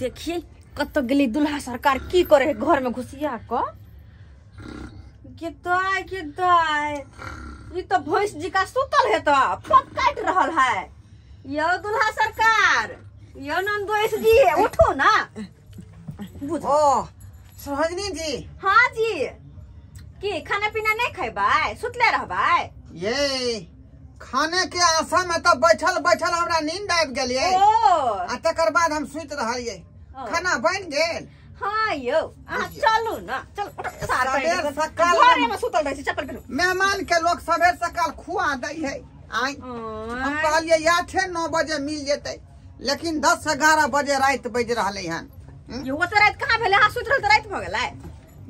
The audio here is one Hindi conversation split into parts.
देखिए कत गेली दुल्हा सरकार की करे घर में घुसिया क किताय ये तो भैंस जी का सुतल है तो पक काट रहल है। यो दुल्हा सरकार यो नंदोइस जी उठो ना। ओ सरोजनी जी। हाँ जी की खाना पीना नहीं खेबै सुतले रहबै? ये खाने के आशा में तो बैठल बैठल हमरा नींद आबि गेलिए आ तकर बाद हम सुत रहलिए। खाना बन गेल? हाँ यो चलू ना चल सबेर सकाल घरे में सुतल रही चप्पल पहनो। मेहमान के लोग सबेर सकाल खुआ दै है। आई हम कहलिए 8-9 बजे मिल जेते लेकिन 10-11 बजे रात बज रहले हन। यो तो रात कहाँ भेले? हाँ सुत रहल तो रात भ गेलै।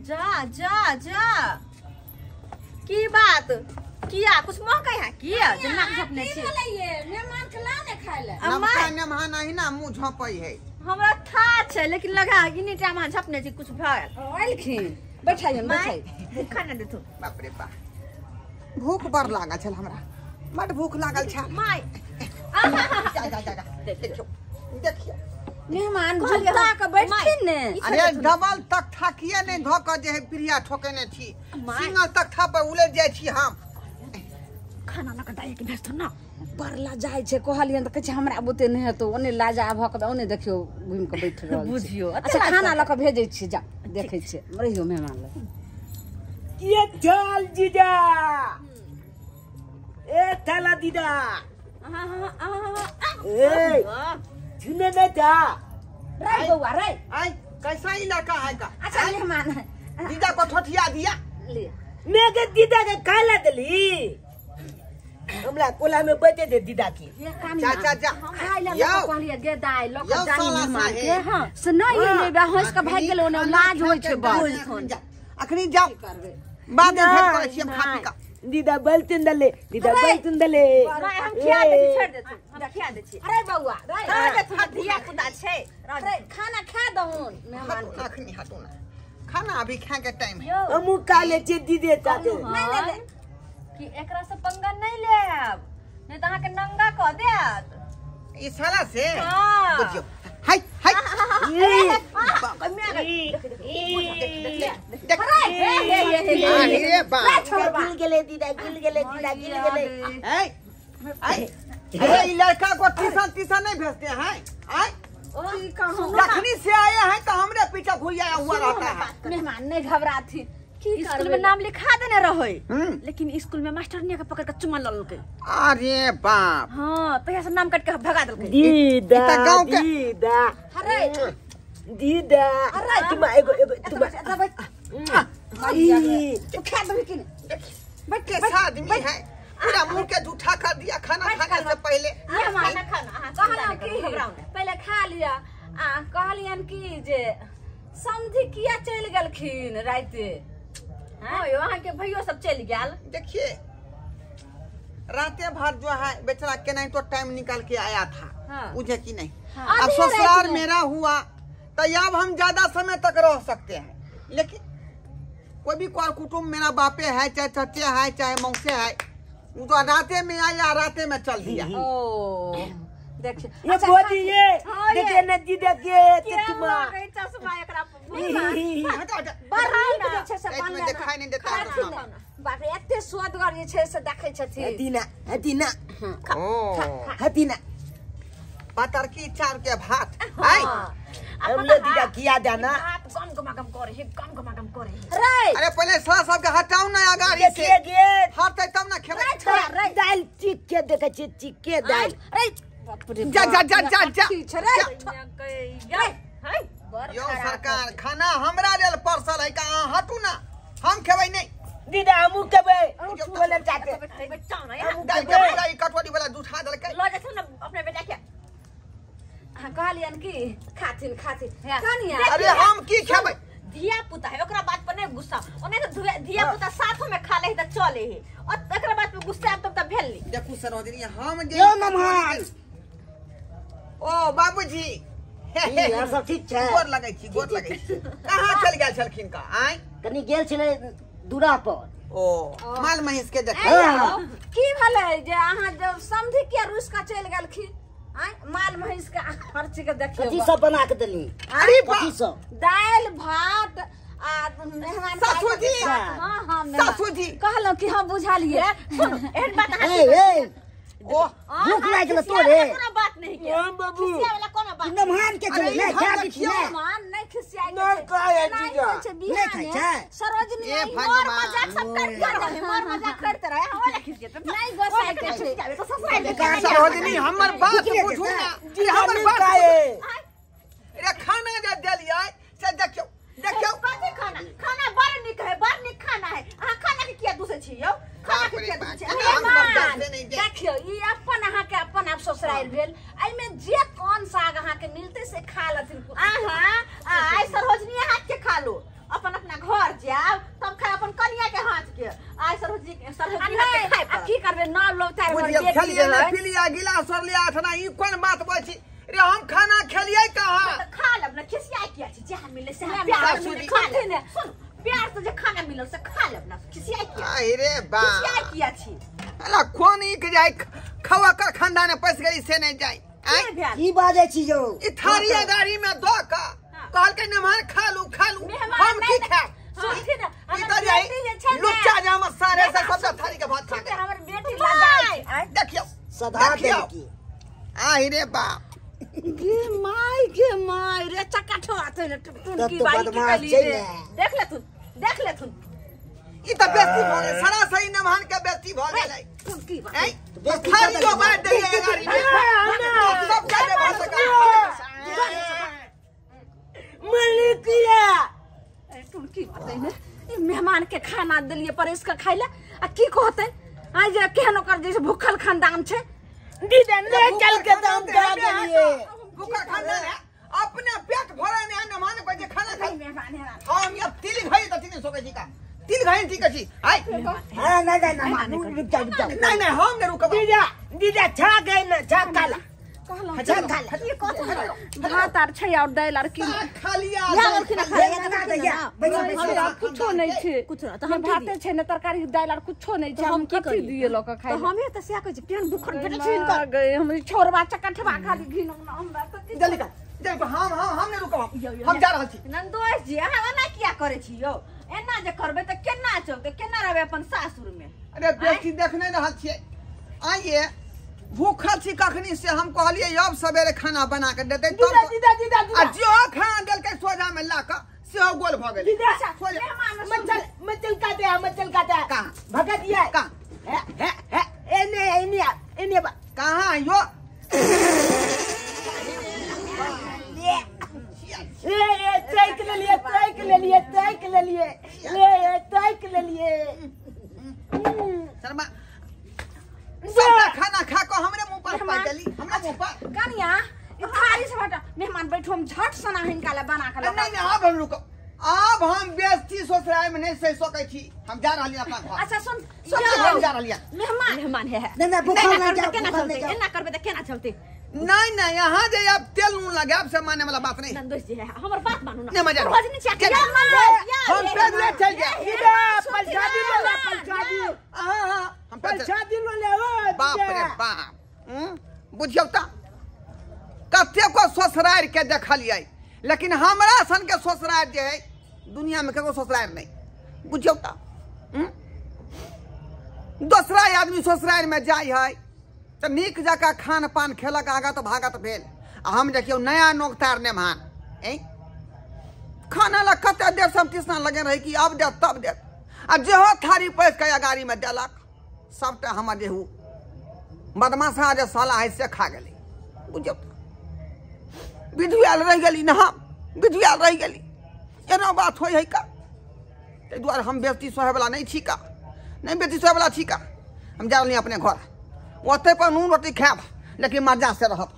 जा जा जा की बात किया कुछ महकै है किया जना झपने छी मेहमान खला ने खाय ले नमका मेहमान अहिना मुंह झपै है। हमरा था छै लेकिन लगा इनी टाइम में झपने छी कुछ भल आइलखिन बैठाइए बैठाइए खाना देथु। बाप रे बाप भूख बड़ लागल छल हमरा बड़ भूख लागल छ। माय जा जा जा देखियो देखियो मेहमान झुका के बैठथिन ने। अरे डबल तख्ता किए नहीं धो के जे प्रिया ठोकेने छी सिंगल तख्ता पर उलझ जाय छी हम। खाना न कटाई के व्यस्त ना परला जाय छे कहलियन त कहे हमरा बुते नहीं है तो ओने लाजा भक द ओने देखियो घुम के बैठ रहल छी। बुझियो अच्छा खाना ल के भेजै छी जा देखै छी रहियो मेहमान ल। ये चल जीजा ए थाला दीदा ए सुने न था रे बउआ रे आई कैसा इलाका है का? अच्छा मेहमान दीदा को ठोठिया दिया ले मैं के दीदा के खाला दली हमरा कोला में बैठे थे दीदा की। जा जा जा खाइ ले यो कहलिए गे दाई ल के यो जाई साला मेहमान साहे। के हां से नहीं लेबे हंस के भाग गेलो ने लाज होय छे बस। अखनी जाओ बाद में भेट करे छी हम खा पी का। दीदा बलतन दले दीदा बलतन दले हम खिया दे छी छोड़ देथु हम खिया दे छी। अरे बउआ रे धिया पुता छै रे खाना खा दहुन मेहमान के। अखनी हटो ना खाना अभी खा के टाइम है। यो हमू काले चे दीदे चाते नहीं ले कि एकरा से पंगा नहीं लेब नहीं त अहाँ के नंगा क देत। ई साला से हां बुझियो हाय हाय अरे बाप गिल गेले दीदा गिल गेले दीदा गिल गेले। अरे ये लड़का को ट्यूशन नहीं भेजते हैं? लखनी से आए हैं तो हमरे पीछे घुरिया हुआ रहता है। मेहमान नहीं घबराती स्कूल में नाम लिखा देने रहे लेकिन स्कूल में मास्टर ने पकड़ के चुमा ललके। अरे बाप हाँ तो सब नाम काट के भगा देलके। दीदा गाँव के दीदा अरे दीदा अरे तुम एगो एगो तुम तू खा दो कि बैठ के आदमी है पूरा मुंह के जूठा कर दिया खाना खाने से पहले। कहला कि पहले खा लिया कहलियन कि जे समझी किया चल गेलखिन राते। हाँ वहाँ के भैया सब चल गया। देखिए राते भर जो है बेचारा के नहीं तो टाइम निकाल के आया था। हाँ। मुझे की नहीं हाँ। अब ससुराल मेरा हुआ तो अब हम ज्यादा समय तक रह सकते हैं लेकिन कोई भी कुटुम्ब मेरा बापे है चाहे चचे है चाहे मौसे है वो तो राते में आया राते में चल दिया। ओ देखिए ये बोली ये देखे न दीदा के चश्मा चश्मा एकरा इसमें दिखाई नहीं देता है चश्मा। बाप रे एते स्वादगर जे छै से देखै छथिन। हदीना हदीना ओ हदीना पतर की चार के भात हम लोग दीदा किया जाना गम गम करे है गम गम करे है। रे अरे पहले साला सब के हटाओ ना आगारी से देखिए हटते तब ना खेबे। दाल चीक के देखे छी चीक के दाल रे बाप रे जा जा जा जा जा ठीक छै रे यो सरकार खाना हमरा लेल परसल है का हटू ना हम खेबै नहीं। दीदा हमू केबे बोले चाहते दाल के पूरा ई कटोरी वाला जूठा देल के लो जैसे ना अपने बेटा के कहलियन कि खाथिन कनिया। अरे हम की खेबै? धिया पुता है ओकरा बात पर नहीं गुस्सा ओने तो धिया पुता साथ में खा ले त चले है और एकरा बात पे गुस्सा तब तब भेल ली। देखू सरोजनी हम जे यो नमहान ओ बाबूजी ये सब ठीक छै गोर लगै छी कहां चल गेल छलखिन का आइ कनी गेल छले दूरा पर ओ माल महिष के देख की भले जे अहाँ जब समझी के रूस का चल गेलखिन माल महिष का हर चीज के कथी देखियो सब बना के देली अरे कथी सब दाल भात आ मेहमान सासू जी। हां हां सासू जी कहलो कि हम बुझा लिए एहन बात ए ओ भूख लाग गेल तोरे कोनो बात नहीं के ओ बाबू खिसिया वाला कोनो बात नमहान के अरे, चले हम खा देखियो। दीछिए मेहमान नहीं खिसियाई नहीं खाए जीजा। नहीं नहीं खाए छै। सरोजनी ए मोर भगवान। मजाक सब करते रहे मोर मजाक करते रहे हमरा खिसिया नहीं गोसाई के छै तो ससुराल का सरोजनी हमर बात बुझू ना जी हमर बात रे खाना जे देलियै से देखियो देखियो कथी खाना बड़ निक है बड़ निक खाना है अहाँ खाना के किया दूसरे छी यौ खाना के किया दूसरे छी हम बर्दाश्त नहीं दे। देखियो ई अपन अहाँ के अपन आप ससुराल भेल आई में जे कौन साग अहाँ के मिलते से खा लथिन अहाँ आई सरोजनी हाथ के खा लो अपन अपना घर जाओ तब खाए अपन कनिया के हाथ के आई सरोजनी हाथ के खाए की करबे ना लोग तार बुझियो खेलिए ना पिलिया गिलास और लिया थना ई कोन बात बोल छी रे हम खाना खेलिए कहां खा लब ना खिसिया किया छी जहां मिले से प्यार से खा ले सुन प्यार से जे खाना मिलो से खा लब ना खिसिया किया अरे बा खिसिया किया छी अला कोन ई के जाय खवा कर खानदान पैस गई से नहीं जाय के भेल की बाजे छी जो ई थारिया गाड़ी में दो का कहल के नमहर खा लू हम की खा ई तो जाई लुच्चा जाम सारे से सब थारी के भात खा के हमर बेटी लगाई देखियो सदा की आई रे बाप गे माय रे चक्का ठोआते रे टुन की तो बाई बदमाश की छै रे ने। देख ले तू ई तो बेइज्जती भ गेल सरासरी नमहर के बेइज्जती भ गेलै टुन की बात हैं थारियो बात दे गाड़ी में सब जाने भाषा का मलिकिया टुन की बात है ने ई मेहमान के खाना देलिए परेश के खाइले आ की कहते आज जे केहनो कर जैसे भूखल खानदान छे दीदा ले चल के दाम का देलिए भूखा खाना है अपने पेट भरे ने नमहर पे जे खाना खाई मेहमान है हम ये तिल खाई त तिल सोके छी का तिल खाई ठीक अछि आई हां नहीं रुक जा नहीं नहीं हम ने रुकब दीदा छा गए ना छा काला कहलो छा काला ये कहते भात आर छै और दाल आर की खा लिया या और खिना खाया बना दे या हमरा कुछो नहीं छै कुछ ना तो हम हम भाते छै ने तरकारी दाल आर कुछो नहीं छै हम कथि दिए लोक खाइ तो हमें तो से कह छी केहन भूखल बेटा छी कर गए हम छोरबा चकठबा खाली घिन हमरा त जल्दी का जल्दी हम ने रुकब हम जा रहल छी नंदोष जी अहाँ एना किया करे छी यो एना जे करबे त केना चलते केना रहबे अपन सासुर में अरे बेटी देखने रहल छियै आइए भूखल छी कखनी से हम कहलिए अब सवेरे खाना बना के देते दीदा आ जो खाना देलकै सोजा में ला के सेहो गोल भ गेल दीदा सोजा मचल काटे कहाँ? भगत ये कहाँ? है एने कहाँ यो ले तैक ले लिए शर्मा सबका खाना खा को हमरे मुंह पर पा देली हमरा मुंह पर कनिया ई थारी से हटा मेहमान बैठो हम झट सना हिनका ले बना के नहीं नहीं अब हम रुको अब हम बेइज्जती ससुराल में नहीं सह सकै छी हम जा रहली अपना घर अच्छा सुन हम जा रहली मेहमान है नहीं भूखल ना जा केना चलते एना करबे त केना चलते नहीं नहीं यहाँ जे अब तेल नून लगाब से माने वाला बात नहीं नंदोष जी है हमर बात मानू ना नहीं मजा भजनी चाहिए हम पैदल चल गए दीदा पंचादी वाला पंचादी हां हम पैदल पंचादी वाला ओ बाप रे बाप बुझियो त कते को ससुराल के देखलिए लेकिन हमरा सन के ससुराल जे है दुनिया में कको ससुराल नहीं बुझियो त दूसरा आदमी ससुराल में जाय है तो नीक जका खान पान खेलक आगा तो भागत भेल आ हम देखियो नया नोकतार ने मान खाना ला कते देर से हम तीसना लगे रही कि अब दे तब दे आ जेहो थारी पैस के गाड़ी में देलक सबटा हमर जेहू बदमाशा जे साला है से खा गेली बुझियो विधुआल रह गेली ना विधुआल रह गेली एना बात होय है का ते द्वारा हम बेइज्जती सहे वाला नहीं छी का नहीं बेइज्जती सहे वाला छी का हम जा रहली अपने घर ओते पर नून रोटी खाब लेकिन मजा से रहब